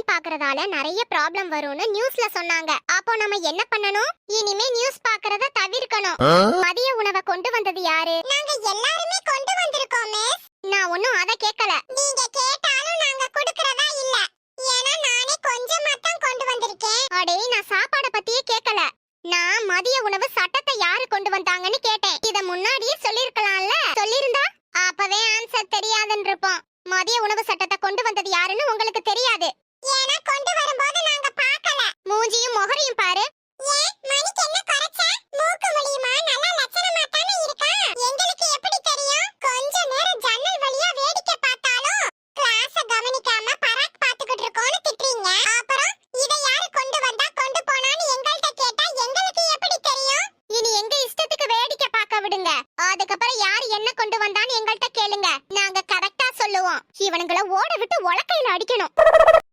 Screen பாக்குறதால நிறைய problem வரும்னு நியூஸ்ல சொன்னாங்க. அப்போ நம்ம என்ன பண்ணணும்? இனிமே நியூஸ் பாக்குறத தவிர்க்கணும். மதிய உணவை கொண்டு வந்தது யாரு? நாங்க எல்லாருமே கொண்டு வந்திருக்கோம் மிஸ். நான் ஒண்ணும் அத கேக்கல. நீங்க கேட்ட